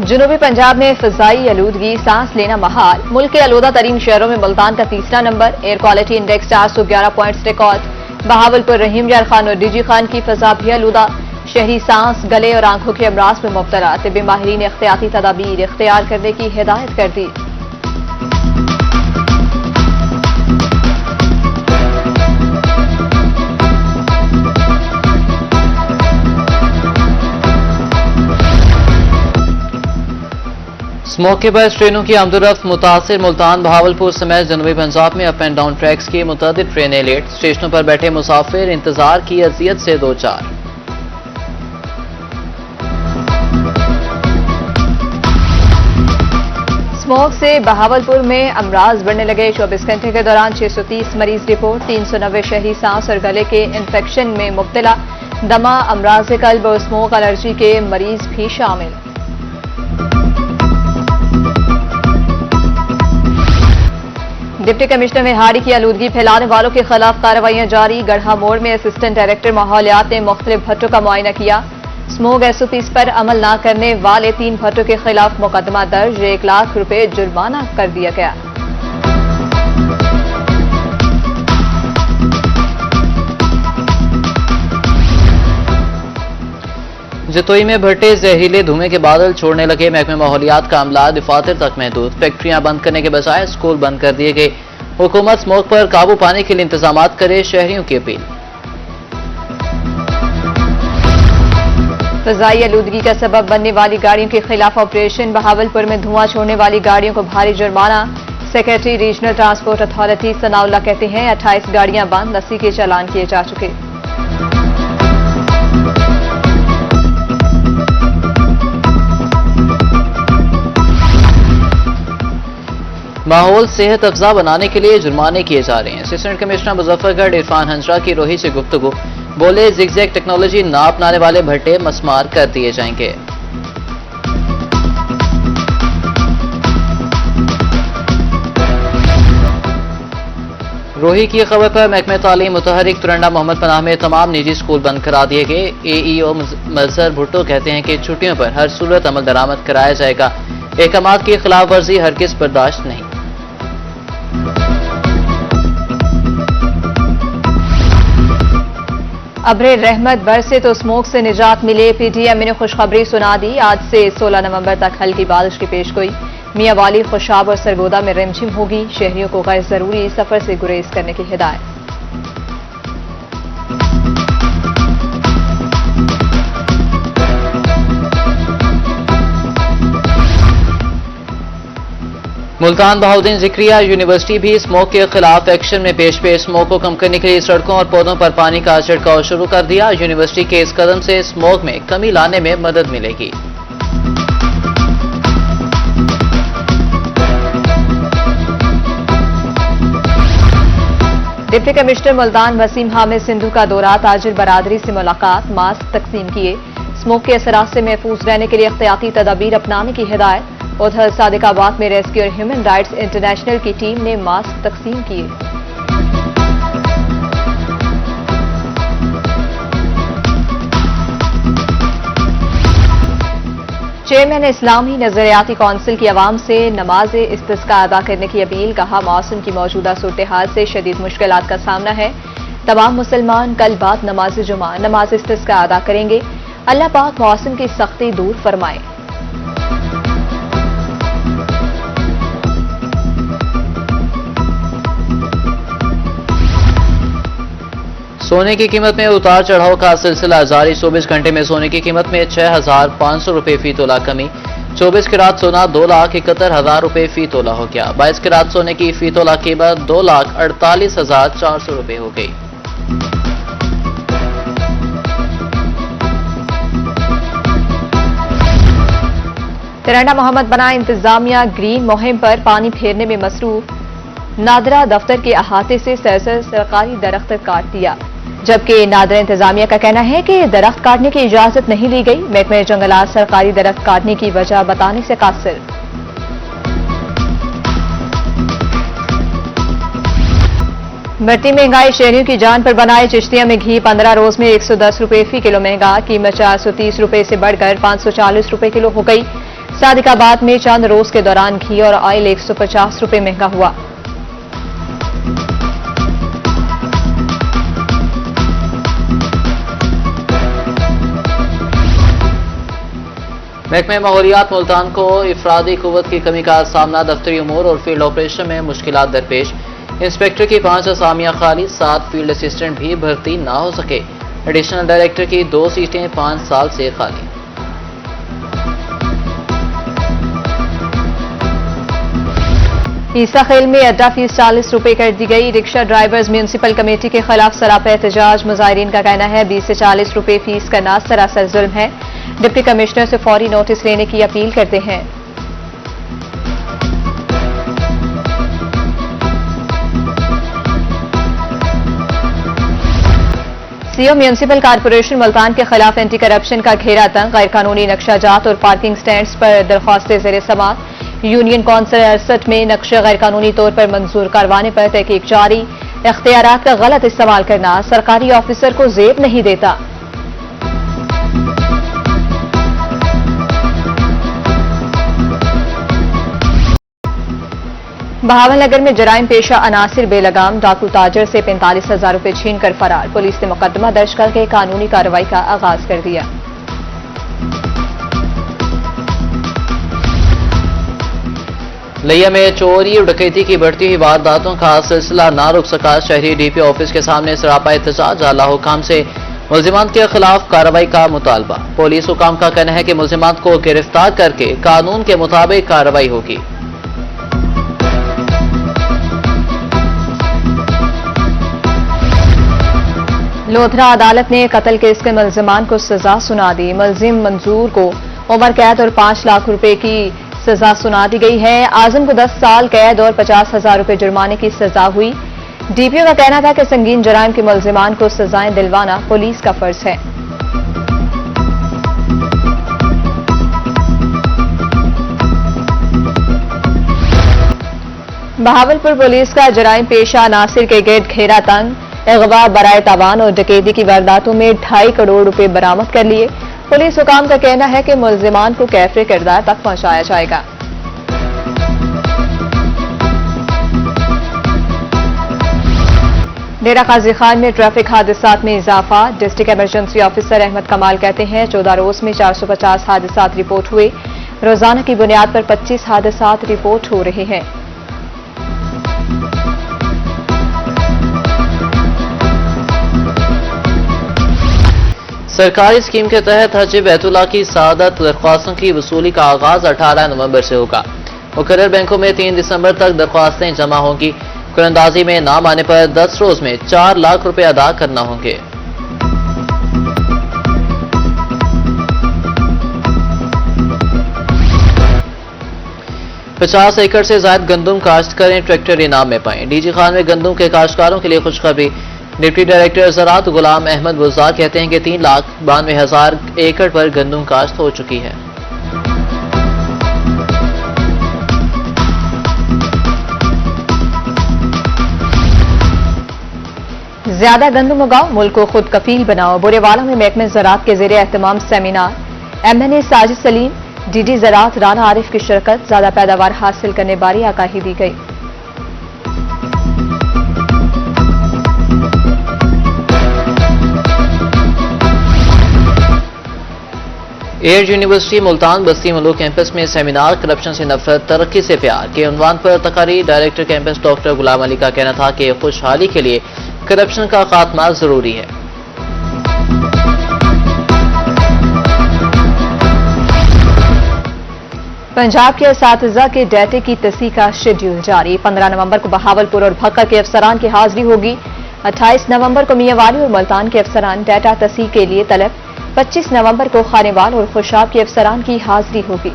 जनूबी पंजाब में फिजाई आलूदगी सांस लेना महाल। मुल्क के आलूदा तरीन शहरों में मुल्तान का तीसरा number. Air quality index 411 points record. Bahawalpur Rahim Yar Khan और डीजी खान की फिजा भी आलूदा। शहरी सांस, गले और आंखों के अमराज में मुब्तला। तिब्बी माहिरीन ने एहतियाती तदाबीर इख्तियार करने की हिदायत कर दी। स्मोक के बाद ट्रेनों की आमदोरफ्त मुतासिर। मुल्तान, बहावलपुर समेत जनूबी पंजाब में अप एंड डाउन ट्रैक्स की मुतअद्दिद ट्रेनें लेट। स्टेशनों पर बैठे मुसाफिर इंतजार की अजियत से दो चार। स्मोक से बहावलपुर में अमराज बढ़ने लगे। 24 घंटे के दौरान 630 मरीज रिपोर्ट। 390 शहरी सांस और गले के इंफेक्शन में मुब्तला। दमा, अमराज कल्ब और स्मोक एलर्जी के मरीज भी शामिल। डिप्टी कमिश्नर में हाड़ी की आलूदगी फैलाने वालों के खिलाफ कार्रवाइयां जारी। गढ़ा मोड़ में असिस्टेंट डायरेक्टर माहौलियात ने मुख्तलिफ भट्टों का मुआयना किया। स्मोक एसओपीज पर अमल न करने वाले 3 भट्टों के खिलाफ मुकदमा दर्ज। 1 लाख रुपए जुर्माना कर दिया गया। जतोई में भट्टे जहरीले धुएं के बादल छोड़ने लगे। महकमे माहौलियात का अमला दफातर तक महदूद। फैक्ट्रियां बंद करने के बजाय स्कूल बंद कर दिए गए। हुकूमत स्मोक पर काबू पाने के लिए इंतजाम करे, शहरियों की अपील। फिजाई आलूदगी का सबब बनने वाली गाड़ियों के खिलाफ ऑपरेशन। बहावलपुर में धुआं छोड़ने वाली गाड़ियों को भारी जुर्माना। Secretary regional transport authority Sanaullah कहते हैं 28 गाड़ियां बंद, 80 के चालान किए जा चुके। माहौल सेहत अफजा बनाने के लिए जुर्माने किए जा रहे हैं। असिस्टेंट कमिश्नर मुजफ्फरगढ़ इरफान हंसरा की रोही से गुफ्तगू। बोले, जिगजैग टेक्नोलॉजी ना अपनाने वाले भट्टे मस्मार कर दिए जाएंगे। रोही की खबर पर महकमे तालीम मुतहरिक तुरंडा मोहम्मद पनाह में तमाम निजी स्कूल बंद करा दिए गए। एईओ मजहर भुट्टो कहते हैं कि छुट्टियों पर हर सूरत अमल दरामद कराया जाएगा। अहकामात की खिलाफ वर्जी हरगिज़ बर्दाश्त नहीं। अब्रे रहमत बरसे तो स्मोक से निजात मिले। पीटीएम ने खुशखबरी सुना दी। आज से 16 नवंबर तक हल्की बारिश की पेशगोई। मियां वाली, खुशाब और सरगोदा में रिमझिम होगी। शहरियों को गैर जरूरी सफर से गुरेज करने की हिदायत। मुल्तान बहाउद्दीन जिक्रिया यूनिवर्सिटी भी स्मोक के खिलाफ एक्शन में पेश। स्मोक को कम करने के लिए सड़कों और पौधों पर पानी का छिड़काव शुरू कर दिया। यूनिवर्सिटी के इस कदम से स्मोक में कमी लाने में मदद मिलेगी। डिप्टी कमिश्नर मुल्तान वसीम हामिद सिंधु का दौरा। ताजिर बरादरी से मुलाकात। मास्क तकसीम किए। स्मोक के असरात से महफूज रहने के लिए एहतियाती तदाबीर अपनाने की हिदायत। उधर सादिकाबाद में रेस्क्यू और ह्यूमन राइट्स इंटरनेशनल की टीम ने मास्क तकसीम किए। चेयरमैन इस्लामी नजरियाती कौंसिल की आवाम से नमाज इस्तिस्का अदा करने की अपील। कहा, मौसम की मौजूदा सूरत हाल से शदीद मुश्किलात का सामना है। तमाम मुसलमान कल बाद नमाज जुमा, नमाज इस्तिस्का अदा करेंगे। अल्लाह पाक मौसम की सख्ती दूर फरमाए। सोने की कीमत में उतार चढ़ाव का सिलसिला जारी। 24 घंटे में सोने की कीमत में 6,500 रुपए फी तोला कमी। 24 कैरेट सोना 2,71,000 रुपए फी तोला हो गया। 22 कैरेट सोने की फी तोला कीमत 2,48,400 रुपए हो गई। तिरंडा मोहम्मद बना इंतजामिया ग्रीन मुहिम पर पानी फेरने में मसरूफ। नादरा दफ्तर के अहाते से सरकारी दरख्त काट दिया, जबकि नादरा इंतजामिया का कहना है कि दरख्त काटने की इजाजत नहीं ली गई। महकमे जंगलात सरकारी दरख्त काटने की वजह बताने से कासिर। बढ़ती महंगाई शहरियों की जान पर बनाए। चिश्तिया में घी 15 रोज में 110 रुपए फी किलो महंगा। कीमत 430 रुपए से बढ़कर 540 रुपए किलो हो गई। सादिकाबाद में चंद रोज के दौरान घी और ऑयल 150 रुपए महंगा हुआ। महकमे माहौलियात मुल्तान को इफरादी कुव्वत की कमी का सामना, दफ्तरी उमूर और फील्ड ऑपरेशन में मुश्किलात दरपेश। इंस्पेक्टर की 5 असामियां खाली, 7 फील्ड असिस्टेंट भी भर्ती ना हो सके। एडिशनल डायरेक्टर की 2 सीटें 5 साल से खाली। ईसा खेल में अड्डा फीस 40 रुपए कर दी गई। रिक्शा ड्राइवर्स म्यूनिसिपल कमेटी के खिलाफ सरापा एहतजाज। मुजाहिरीन का कहना है 20 से 40 रुपए फीस करना सरासर जुल्म है। डिप्टी कमिश्नर से फौरी नोटिस लेने की अपील करते हैं। सीओ म्यूनिसिपल कारपोरेशन मुल्तान के खिलाफ एंटी करप्शन का घेरा तंग। गैर कानूनी नक्शाजात और पार्किंग स्टैंड्स पर दरख्वास्तें ज़ेर समाअत। यूनियन कौंसिल 68 में नक्शे गैर कानूनी तौर पर मंजूर करवाने पर तहकीक जारी। इख्तियारात का गलत इस्तेमाल करना सरकारी ऑफिसर को जेब नहीं देता। बहावलनगर में जराइम पेशा अनासिर बेलगाम डाकू ताजर से 45,000 रुपए छीन कर फरार। पुलिस ने मुकदमा दर्ज करके कानूनी कार्रवाई का आगाज कर दिया। लिया में चोरी और डकैती की बढ़ती हुई वारदातों का सिलसिला ना रुक सका। शहरी डीपीओ ऑफिस के सामने सरापा एहतजाज। आला हुकाम से मुल्जिमान के खिलाफ कार्रवाई का मुतालबा। पुलिस हुकाम का कहना है कि मुल्जिमान को गिरफ्तार करके कानून के मुताबिक कार्रवाई होगी। लोधरा अदालत ने कत्ल केस के मुल्जिमान को सजा सुना दी। मुल्जिम मंजूर को उम्र कैद और 5 लाख रुपए की सजा सुना दी गई है। आजम को 10 साल कैद और 50,000 रुपए जुर्माने की सजा हुई। डीपीओ का कहना था कि संगीन जराइम के मुल्जिमान को सजाएं दिलवाना पुलिस का फर्ज है। बहावलपुर पुलिस का जराइम पेशा नासिर के गेट घेरा तंग। अगवा, बराए तावान और डकैती की वारदातों में 2.5 करोड़ रुपए बरामद कर लिए। पुलिस हुकाम का कहना है कि मुल्जिमान को कैफरे किरदार तक पहुंचाया जाएगा। डेरा गाजी खान में ट्रैफिक हादसात में इजाफा। डिस्ट्रिक्ट इमरजेंसी ऑफिसर अहमद कमाल कहते हैं 14 रोज में 450 हादसात रिपोर्ट हुए। रोजाना की बुनियाद पर 25 हादसात रिपोर्ट हो रहे हैं। सरकारी स्कीम के तहत हज बैतुल्लाह की सादत दरख्वास्तों की वसूली का आगाज 18 नवंबर से होगा। मुकर्रर बैंकों में 3 दिसंबर तक दरख्वास्तें जमा होंगी। कुरअंदाजी में नाम आने पर 10 रोज में 4 लाख रुपए अदा करना होंगे। पचास एकड़ से ज्यादा गंदुम काश्त करें, ट्रैक्टर इनाम में पाएं। डीजी खान में गंदुम के काश्तकारों के लिए खुशखबरी। डिप्टी डायरेक्टर ज़राअत गुलाम अहमद बुज़दार कहते हैं कि 3,92,000 एकड़ पर गंदुम काश्त हो चुकी है। ज्यादा गंदुम उगाओ, मुल्क को खुद कफील बनाओ। बुरेवाला में महकमे ज़राअत के ज़ेरे एहतमाम seminar. MNA Sajid Salim, DD ज़राअत राना आरिफ की शिरकत। ज्यादा पैदावार हासिल करने बारी आगाही दी गई। एयर यूनिवर्सिटी मुल्तान बस्ती मलूक कैंपस में सेमिनार करप्शन से नफरत तरक्की से प्यार के उन्वान पर तकारीर। Director campus doctor Ghulam Ali का कहना था कि खुशहाली के लिए करप्शन का खात्मा जरूरी है। पंजाब के असातिज़ा के डेटे की तस्दीक का शेड्यूल जारी। 15 नवंबर को बहावलपुर और भक्का के अफसरान की हाजिरी होगी। 28 नवंबर को मियांवाली और मुल्तान के अफसरान डेटा तस्दीक के लिए तलब। 25 नवंबर को खानेवाल और खुशाब के अफसरान की हाजिरी होगी।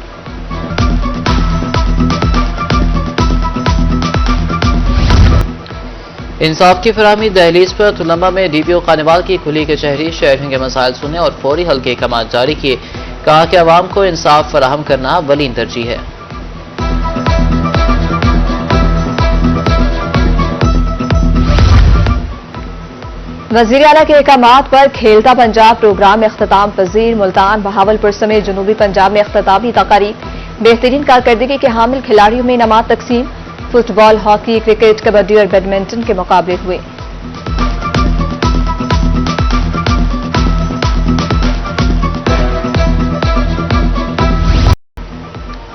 इंसाफ की फराहमी दहलीज पर तुलंबा में डीपीओ खानेवाल की खुली कचहरी। शहरियों के मसाइल सुने और फौरी हल के इकदाम जारी किए। कहा कि अवाम को इंसाफ फराहम करना अव्वलीन तरजीह है। वज़ीर आला के अहकामात पर खेलता पंजाब प्रोग्राम में इख्तिताम पजीर। मुल्तान, बहावलपुर समेत जनूबी पंजाब में इख्तितामी तकारीब। बेहतरीन कारकर्दगी के हामिल खिलाड़ियों में इनामात तकसीम। फुटबॉल, हॉकी, क्रिकेट, कबड्डी और बैडमिंटन के मुकाबले हुए।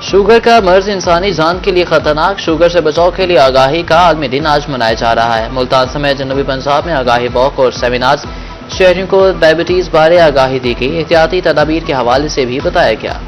शुगर का मर्ज इंसानी जान के लिए खतरनाक। शुगर से बचाव के लिए आगाही का आलमी दिन आज मनाया जा रहा है। मुल्तान समेत जनूबी पंजाब में आगाही वॉक और सेमिनार्स, शहरियों को डायबिटीज बारे आगाही दी गई। एहतियाती तदाबीर के हवाले से भी बताया गया।